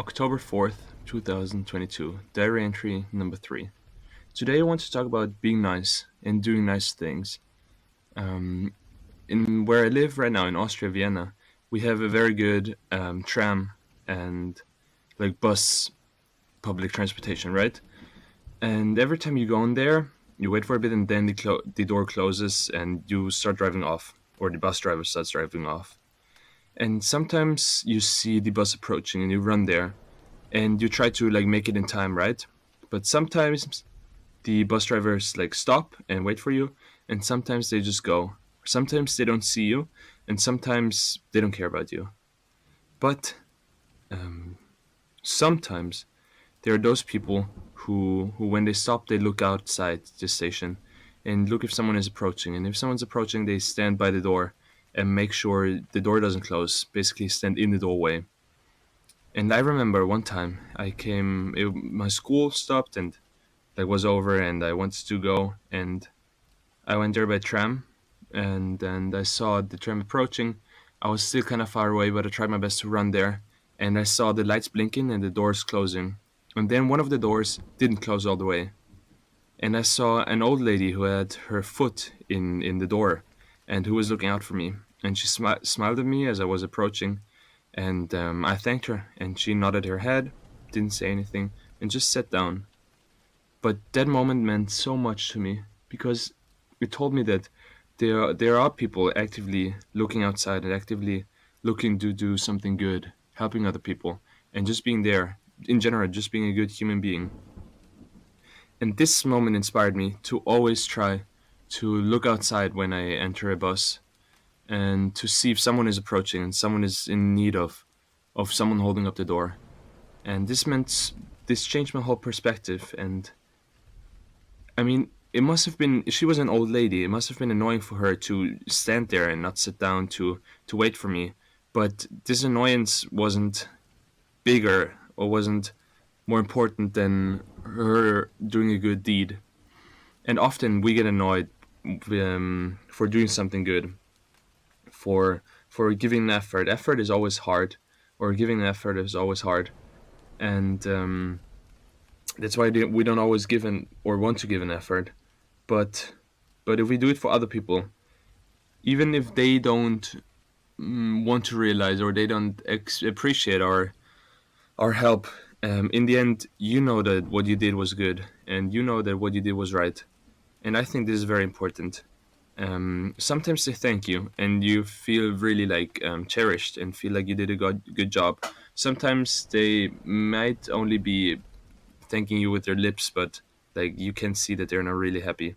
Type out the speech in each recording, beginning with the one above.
October 4th, 2022, diary entry number 3. Today I want to talk about being nice and doing nice things. Um, in where I live right now in Austria, Vienna, we have a very good tram and like bus public transportation, right? And every time you go in there, you wait for a bit and then the door closes and you start driving off, or the bus driver starts driving off. And sometimes you see the bus approaching and you run there and you try to like make it in time, right? But sometimes the bus drivers like stop and wait for you, and sometimes they just go. Sometimes they don't see you, and sometimes they don't care about you. But um, sometimes there are those people who when they stop, they look outside the station and look if someone is approaching. And if someone's approaching, they stand by the door and make sure the door doesn't close. Basically, stand in the doorway. And I remember one time my school stopped and like was over, and I wanted to go, and I went there by tram, and I saw the tram approaching. I was still kind of far away, but I tried my best to run there, and I saw the lights blinking and the doors closing, and then one of the doors didn't close all the way, and I saw an old lady who had her foot in the door, and who was looking out for me, and she smiled at me as I was approaching, and I thanked her, and she nodded her head, didn't say anything, and just sat down. But that moment meant so much to me because it told me that there are people actively looking outside and actively looking to do something good, helping other people, and just being there in general, just being a good human being. And this moment inspired me to always try to look outside when I enter a bus and to see if someone is approaching and someone is in need of someone holding up the door. And this changed my whole perspective. And I mean, it must have been, she was an old lady. It must have been annoying for her to stand there and not sit down to wait for me. But this annoyance wasn't bigger or wasn't more important than her doing a good deed. And often we get annoyed for doing something good, for giving an effort. Effort is always hard, or giving an effort is always hard. And that's why we don't always give an or want to give an effort. But if we do it for other people, even if they don't want to realize or they don't appreciate our help, in the end, you know that what you did was good, and you know that what you did was right. And I think this is very important. Sometimes they thank you, and you feel really like cherished and feel like you did a good job. Sometimes they might only be thanking you with their lips, but like you can see that they're not really happy,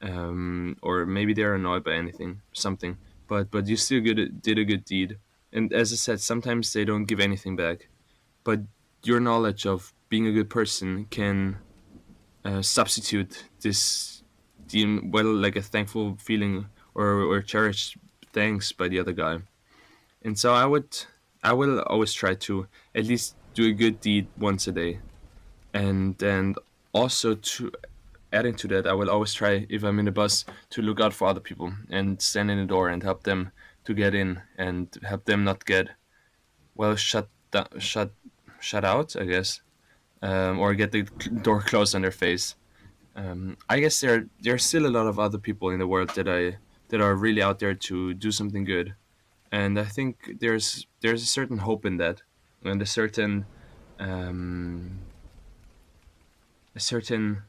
or maybe they're annoyed by something. But you still did a good deed. And as I said, sometimes they don't give anything back, but your knowledge of being a good person can substitute this, like a thankful feeling or cherished thanks by the other guy. And so I will always try to at least do a good deed once a day, and also to adding to that, I will always try, if I'm in a bus, to look out for other people and stand in the door and help them to get in and help them not get well shut out, I guess, or get the door closed on their face. I guess there are still a lot of other people in the world that are really out there to do something good, and I think there's a certain hope in that, and um, a certain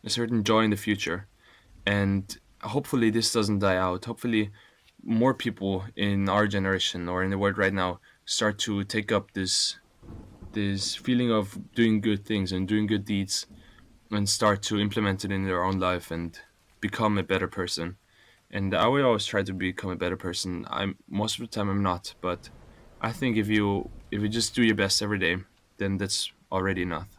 a certain joy in the future. And hopefully this doesn't die out. Hopefully more people in our generation or in the world right now start to take up this feeling of doing good things and doing good deeds, and start to implement it in their own life and become a better person. And I will always try to become a better person. I'm most of the time I'm not, but I think if you just do your best every day, then that's already enough.